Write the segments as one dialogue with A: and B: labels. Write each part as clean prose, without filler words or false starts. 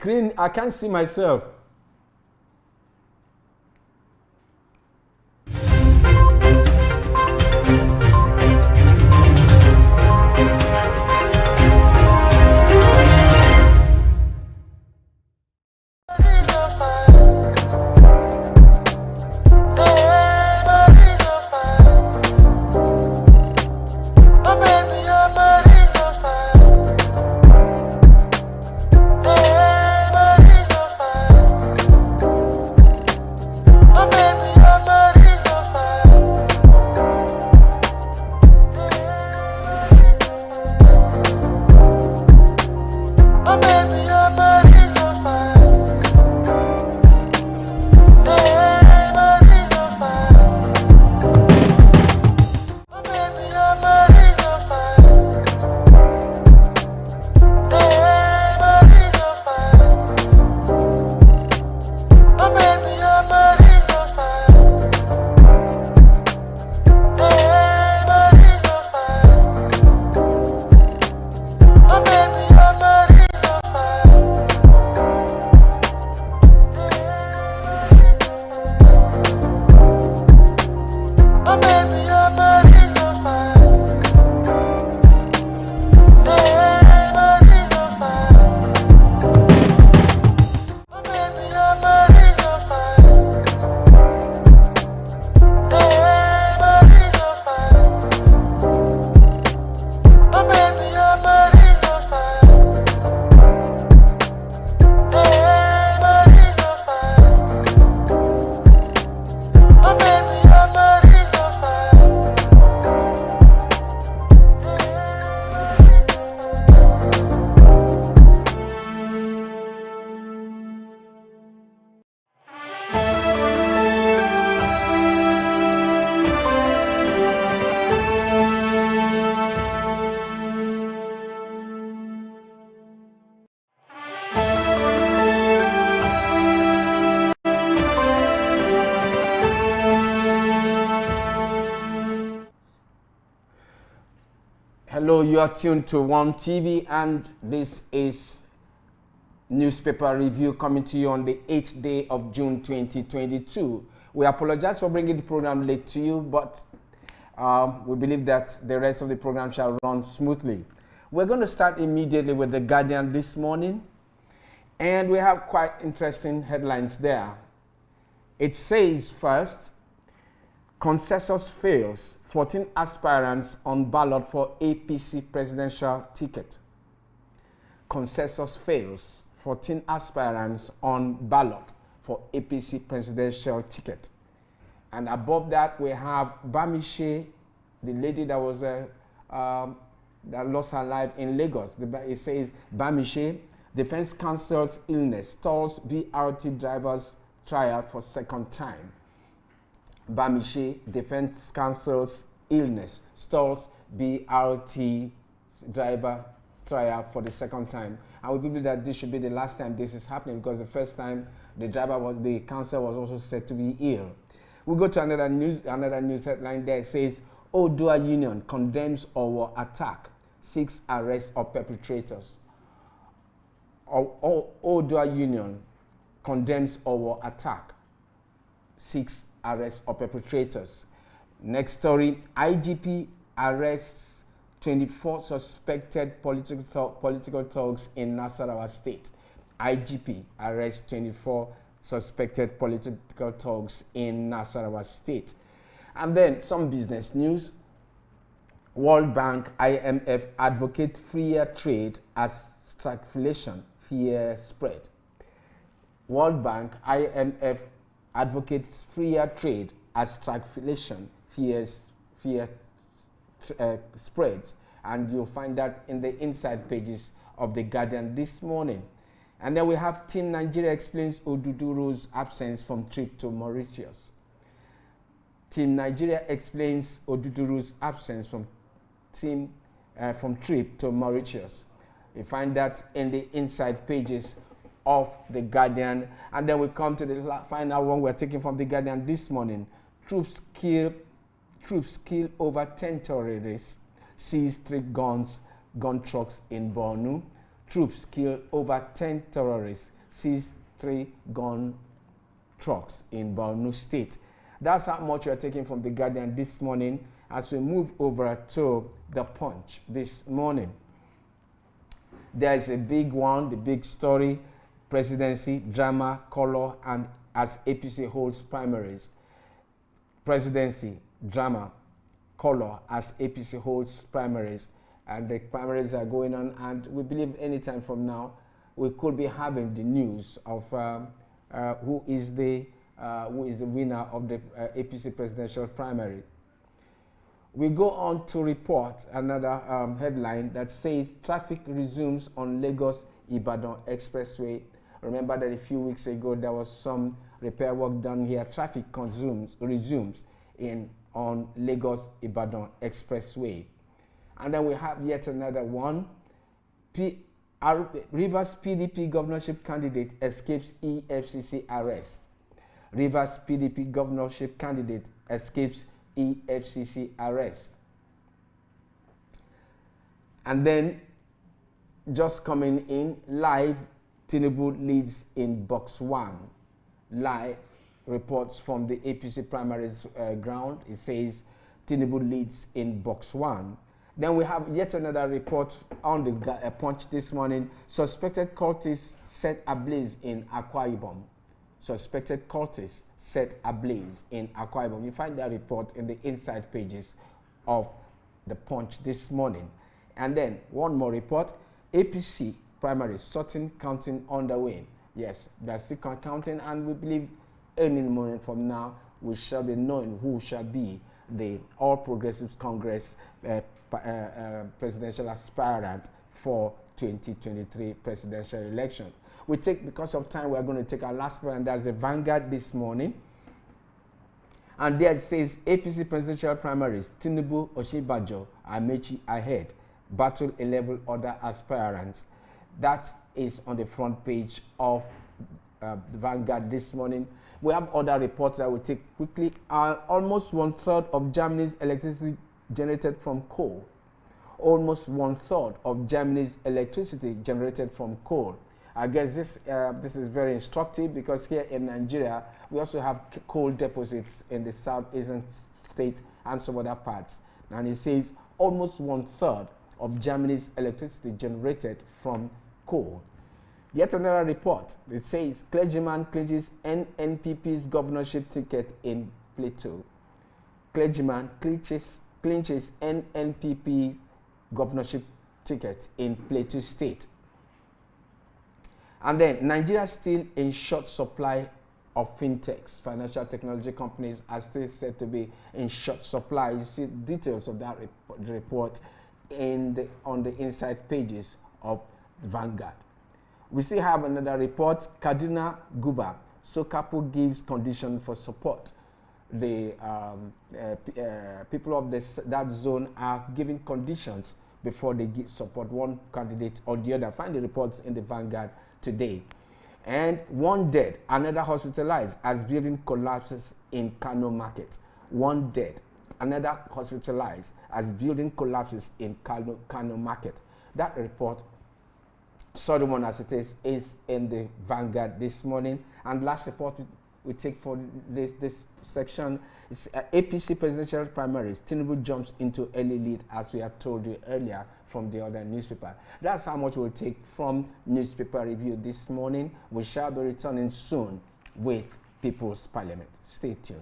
A: screen, I can't see myself. Hello, you are tuned to One TV, and this is newspaper review coming to you on the 8th day of June 2022. We apologize for bringing the program late to you, but we believe that the rest of the program shall run smoothly. We're going to start immediately with The Guardian this morning, and we have quite interesting headlines there. It says first, consensus fails, 14 aspirants on ballot for APC presidential ticket. Consensus fails, 14 aspirants on ballot for APC presidential ticket. And above that, we have Bamishe, the lady that was that lost her life in Lagos. It says Bamishe, Defense Counsel's illness stalls BRT driver's trial for second time. Bamishe, Defense Counsel's illness stalls BRT driver trial for the second time. And we believe that this should be the last time this is happening, because the first time the counsel was also said to be ill. We go to another news headline there. It says Odua Union condemns Owo attack, 6 arrests of perpetrators. Odua Union condemns Owo attack, 6 arrests of perpetrators. Next story, IGP arrests 24 suspected political thugs in Nasarawa State. IGP arrests 24 suspected political thugs in Nasarawa State. And then some business news. World Bank, IMF advocate freer trade as stagflation fear spread. World Bank, IMF advocates freer trade as stagflation spreads, and you'll find that in the inside pages of The Guardian this morning. And then we have Team Nigeria explains Oduduru's absence from trip to Mauritius. Team Nigeria explains Oduduru's absence from trip to Mauritius. You find that in the inside pages of The Guardian. And then we come to the final one we're taking from The Guardian this morning. Troops kill over 10 terrorists, seize 3 gun trucks in Borno. Troops kill over 10 terrorists, seize 3 gun trucks in Borno State. That's how much we are taking from The Guardian this morning as we move over to The Punch this morning. There is a big one, the big story, presidency, drama, color, and as APC holds primaries. Presidency, drama, color, as APC holds primaries. And the primaries are going on, and we believe anytime from now, we could be having the news of who is the winner of the APC presidential primary. We go on to report another headline that says traffic resumes on Lagos-Ibadan Expressway. Remember that a few weeks ago there was some repair work done here. Traffic resumes on Lagos-Ibadan Expressway. And then we have yet another one. Rivers PDP governorship candidate escapes EFCC arrest. Rivers PDP governorship candidate escapes EFCC arrest. And then, just coming in, live, Tinubu leads in box 1. Live reports from the APC primaries ground. It says Tinubu leads in box 1. Then we have yet another report on the Punch this morning. Suspected cultists set ablaze in Akwa Ibom. Suspected cultists set ablaze in Akwa Ibom. You find that report in the inside pages of the Punch this morning. And then one more report. APC primary sorting counting underway. Yes, they're still counting, and we believe any moment from now we shall be knowing who shall be the All Progressives Congress presidential aspirant for 2023 presidential election. Because of time, we're going to take our last one, and that's the Vanguard this morning. And there it says APC presidential primaries, Tinubu, Oshibajo, Amechi ahead, battle a level order aspirants. That is on the front page of the Vanguard this morning. We have other reports that I will take quickly. Almost 1/3 of Germany's electricity generated from coal. Almost 1/3 of Germany's electricity generated from coal. I guess this is very instructive, because here in Nigeria, we also have coal deposits in the southeastern state and some other parts. And it says almost 1/3 of Germany's electricity generated from coal. Yet another report, it says clergyman clinches NNPP's governorship ticket in Plateau. Clergyman clinches NNPP's governorship ticket in Plateau State. And then Nigeria still in short supply of fintechs. Financial technology companies are still said to be in short supply. You see details of that report on the inside pages of Vanguard. We still have another report, Kaduna Guba. Sokapo gives condition for support. The people of that zone are giving conditions before they give support one candidate or the other. Find the reports in the Vanguard today. And one dead, another hospitalized as building collapses in Kano market. One dead, another hospitalized as building collapses in Kano market. That report, Solomon as it is in the Vanguard this morning. And last report we take for this section is APC presidential primaries. Tinubu jumps into early lead, as we have told you earlier from the other newspaper. That's how much we'll take from newspaper review this morning. We shall be returning soon with People's Parliament. Stay tuned.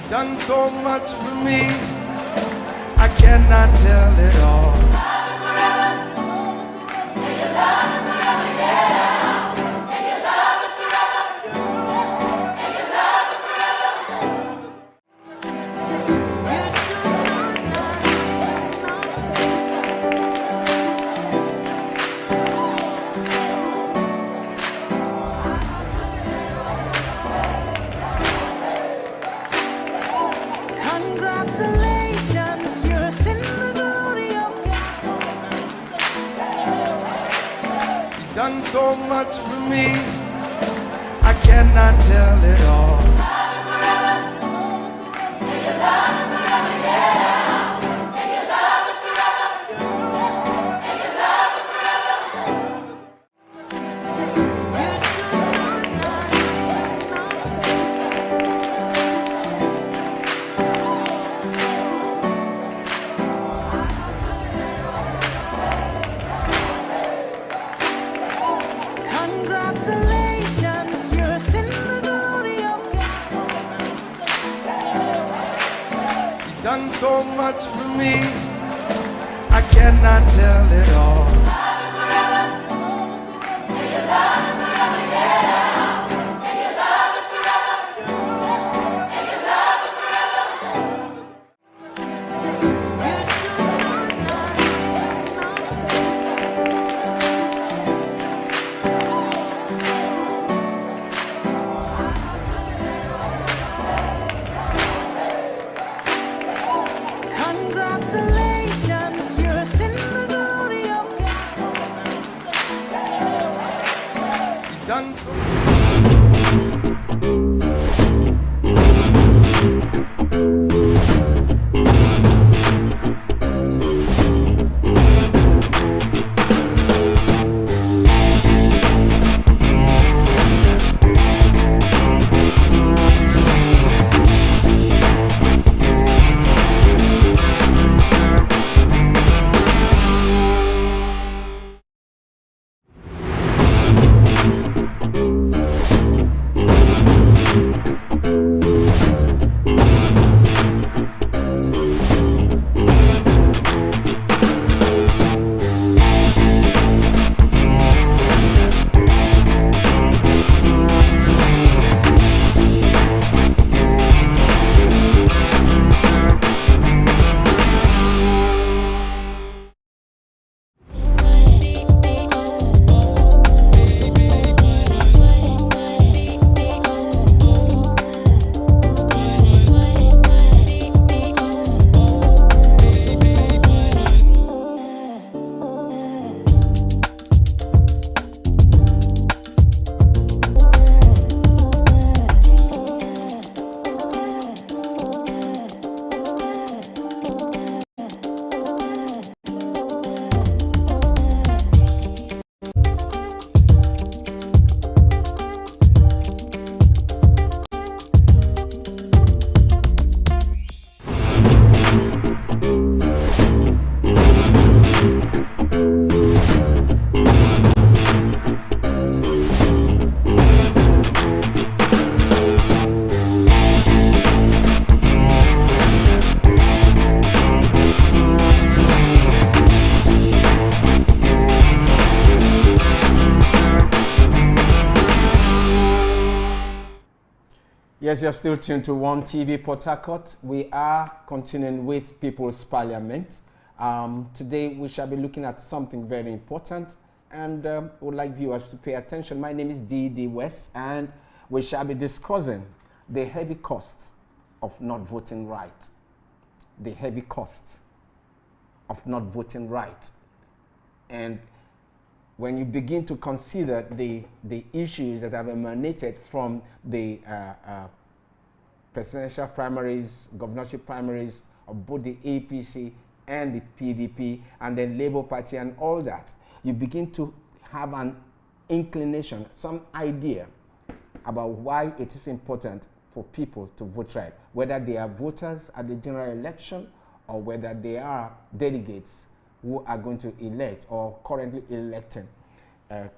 B: Done so much for me, I cannot tell it all.
C: Congratulations, you're in the glory of
B: done so much for me, I cannot tell it all. Done so much for me, I cannot tell it all. Done so.
A: Yes, you're still tuned to One TV Port Harcourt. We are continuing with People's Parliament. Today we shall be looking at something very important and would like viewers to pay attention. My name is D.D. West and we shall be discussing the heavy cost of not voting right. The heavy cost of not voting right. And when you begin to consider the issues that have emanated from the presidential primaries, governorship primaries of both the APC and the PDP and then Labour Party and all that, you begin to have an inclination, some idea about why it is important for people to vote right, whether they are voters at the general election or whether they are delegates who are going to elect or currently electing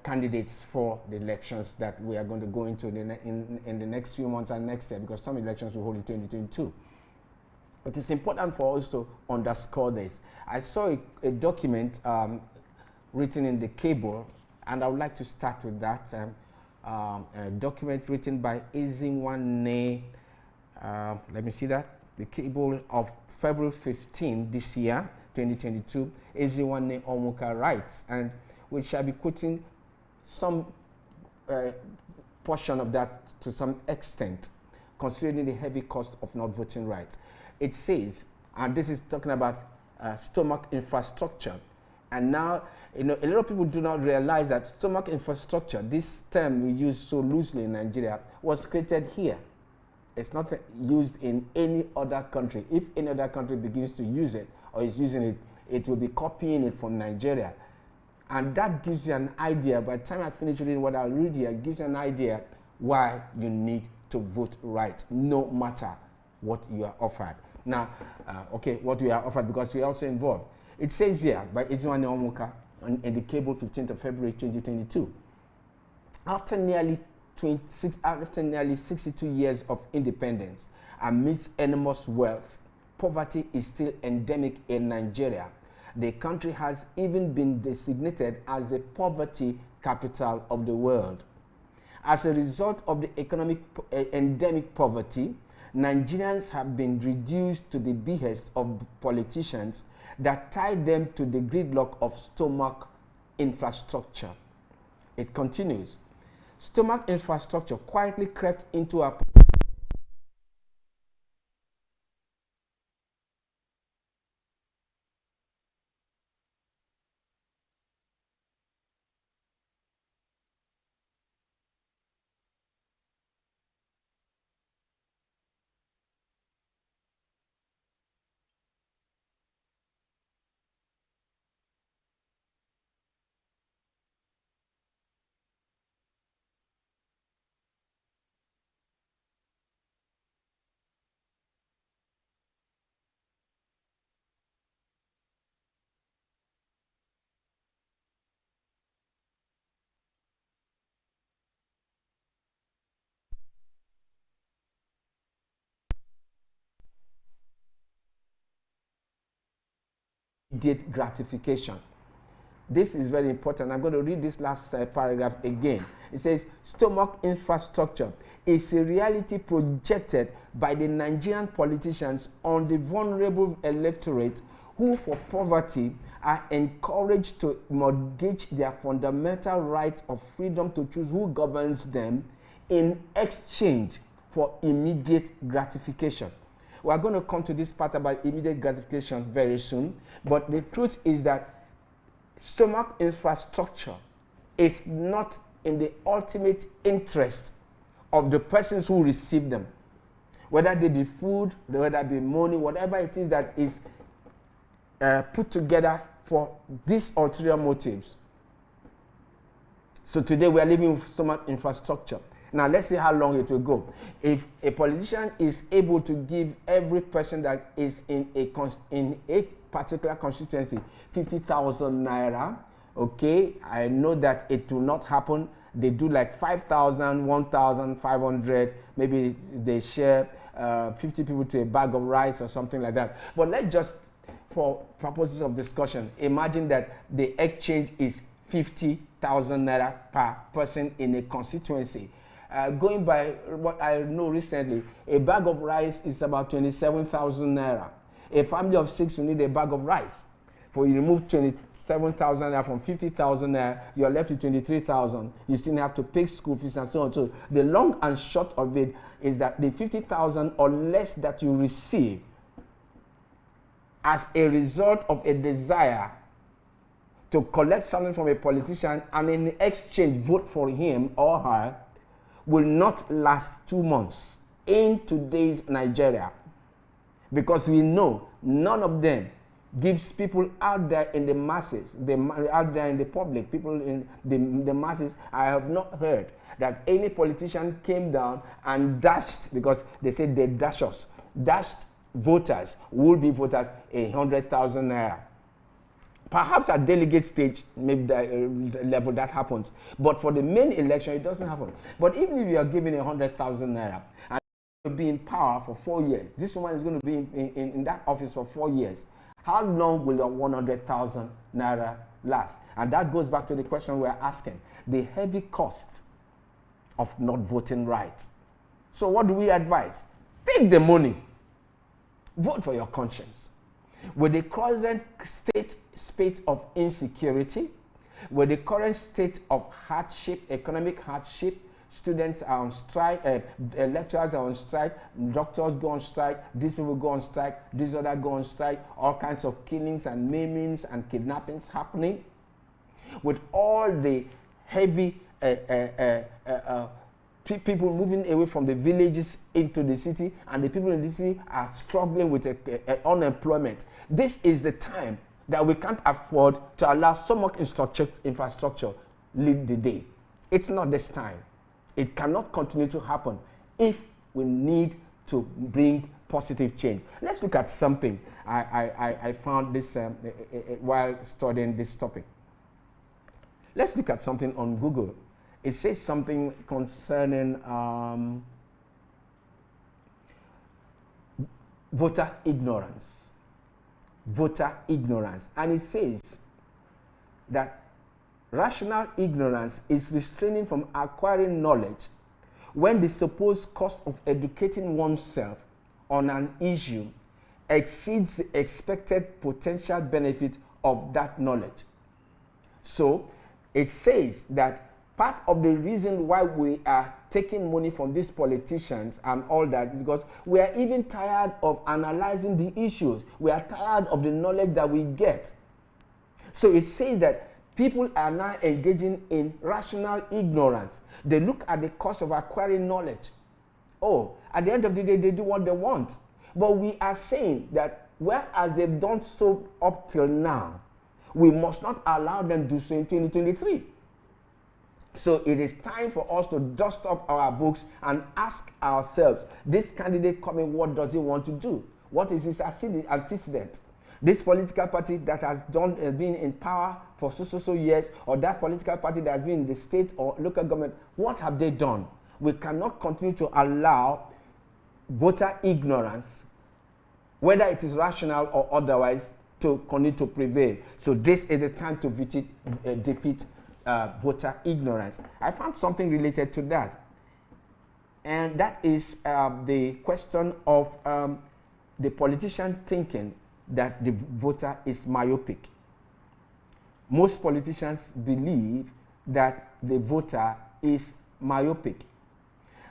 A: candidates for the elections that we are going to go into in the next few months and next year, because some elections will hold in 2022. It is important for us to underscore this. I saw a document written in the Cable, and I would like to start with that. A document written by Ezinwanne, let me see that, the Cable of February 15 this year, 2022, Ezinwanne Onwuka writes, and we shall be quoting some portion of that to some extent, considering the heavy cost of not voting right. It says, and this is talking about stomach infrastructure And now, a lot of people do not realize that stomach infrastructure, this term we use so loosely in Nigeria, was created here. It's not used in any other country. If any other country begins to use it or is using it, it will be copying it from Nigeria. And that gives you an idea. By the time I finish reading what I'll read here, it gives you an idea why you need to vote right, no matter what you are offered. Now, what we are offered, because we are also involved. It says here by Ezinwanne Onwuka in the cable 15th of February 2022. After nearly 62 years of independence, amidst enormous wealth, poverty is still endemic in Nigeria. The country has even been designated as the poverty capital of the world. As a result of the endemic poverty, Nigerians have been reduced to the behest of politicians that tie them to the gridlock of stomach infrastructure. It continues. Stomach infrastructure quietly crept into our immediate gratification. This is very important. I'm going to read this last paragraph again. It says, stomach infrastructure is a reality projected by the Nigerian politicians on the vulnerable electorate who, for poverty, are encouraged to mortgage their fundamental right of freedom to choose who governs them in exchange for immediate gratification. We are going to come to this part about immediate gratification very soon, but the truth is that stomach infrastructure is not in the ultimate interest of the persons who receive them. Whether they be food, whether it be money, whatever it is that is put together for these ulterior motives. So today we are living with stomach infrastructure. Now let's see how long it will go. If a politician is able to give every person that is in a particular constituency 50,000 naira, okay, I know that it will not happen. They do like 5,000, 1,500, maybe they share 50 people to a bag of rice or something like that. But let's just, for purposes of discussion, imagine that the exchange is 50,000 naira per person in a constituency. Going by what I know recently, a bag of rice is about 27,000 naira. A family of 6 will need a bag of rice. For you remove 27,000 naira from 50,000 naira, you are left with 23,000. You still have to pay school fees and so on. So the long and short of it is that the 50,000 or less that you receive as a result of a desire to collect something from a politician and in exchange vote for him or her will not last 2 months in today's Nigeria, because we know none of them gives people out there in the masses, out there in the public, people in the masses. I have not heard that any politician came down and dashed, because they said they dash us, dashed voters, would-be voters, 100,000 naira. Perhaps at delegate stage, maybe the level that happens. But for the main election, it doesn't happen. But even if you are given 100,000 naira and you will be in power for 4 years, this woman is going to be in that office for 4 years, how long will your 100,000 naira last? And that goes back to the question we're asking, the heavy cost of not voting right. So what do we advise? Take the money. Vote for your conscience. With the current state of insecurity, with the current state of hardship, economic hardship, students are on strike, lecturers are on strike, doctors go on strike, these people go on strike, these other go on strike, all kinds of killings and maimings and kidnappings happening. With all the heavy people moving away from the villages into the city, and the people in the city are struggling with unemployment. This is the time that we can't afford to allow so much infrastructure lead the day. It's not this time. It cannot continue to happen if we need to bring positive change. Let's look at something I found this while studying this topic. Let's look at something on Google. It says something concerning voter ignorance. Voter ignorance. And it says that rational ignorance is restraining from acquiring knowledge when the supposed cost of educating oneself on an issue exceeds the expected potential benefit of that knowledge. So it says that part of the reason why we are taking money from these politicians and all that is because we are even tired of analyzing the issues. We are tired of the knowledge that we get. So it says that people are now engaging in rational ignorance. They look at the cost of acquiring knowledge. Oh, at the end of the day, they do what they want. But we are saying that whereas they've done so up till now, we must not allow them to do so in 2023. So it is time for us to dust up our books and ask ourselves, this candidate coming, what does he want to do? What is his antecedent? This political party that has been in power for so years, or that political party that has been in the state or local government, what have they done? We cannot continue to allow voter ignorance, whether it is rational or otherwise, to continue to prevail. So this is the time to defeat voter ignorance. I found something related to that, and that is the question of the politician thinking that the voter is myopic. Most politicians believe that the voter is myopic,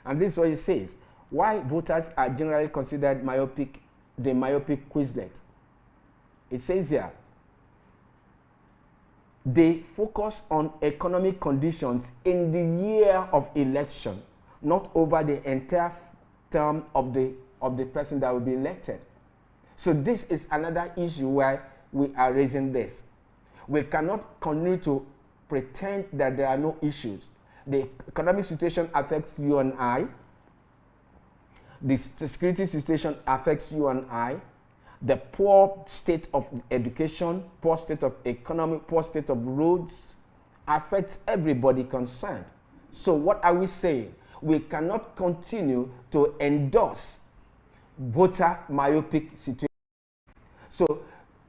A: and this is what it says. Why voters are generally considered myopic, the myopic Quizlet. It says here, they focus on economic conditions in the year of election, not over the entire term of the person that will be elected. So this is another issue why we are raising this. We cannot continue to pretend that there are no issues. The economic situation affects you and I. The security situation affects you and I. The poor state of education, poor state of economy, poor state of roads affects everybody concerned. So what are we saying? We cannot continue to endorse voter myopic situation. So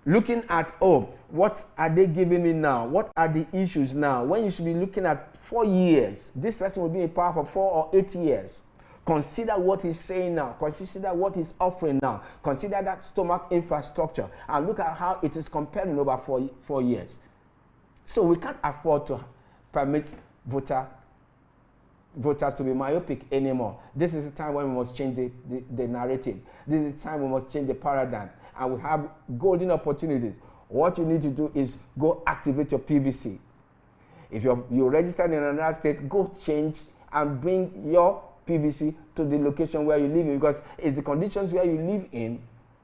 A: looking at, oh, what are they giving me now? What are the issues now? When you should be looking at 4 years, this person will be in power for 4 or 8 years. Consider what he's saying now. Consider what he's offering now. Consider that stomach infrastructure and look at how it is comparing over 4 years. So we can't afford to permit voters to be myopic anymore. This is the time when we must change the narrative. This is the time we must change the paradigm. And we have golden opportunities. What you need to do is go activate your PVC. If you're registered in another state, go change and bring your PVC to the location where you live in, because it's the conditions where you live in,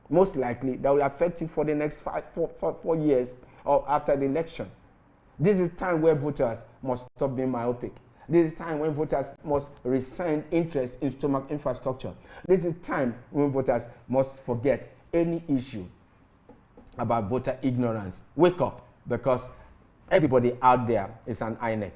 A: most likely, that will affect you for the next 4 years or after the election. This is time where voters must stop being myopic. This is time when voters must resign interest in stomach infrastructure. This is time when voters must forget any issue about voter ignorance. Wake up, because everybody out there is an INEC.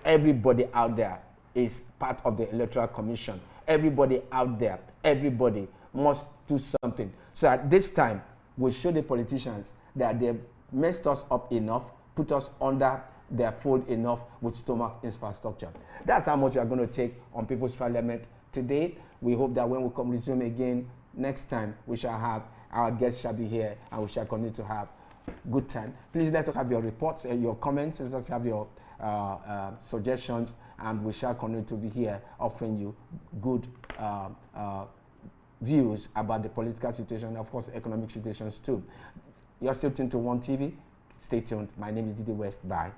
A: Everybody out there is part of the Electoral Commission. Everybody out there, everybody must do something. So at this time, we show the politicians that they've messed us up enough, put us under their fold enough with stomach infrastructure. That's how much we are going to take on People's Parliament today. We hope that when we come resume again next time, we shall have, our guests shall be here, and we shall continue to have good time. Please let us have your reports and your comments. Let us have your suggestions, and we shall continue to be here offering you good views about the political situation and, of course, economic situations too. You're still tuned to One TV. Stay tuned. My name is Didi West. Bye.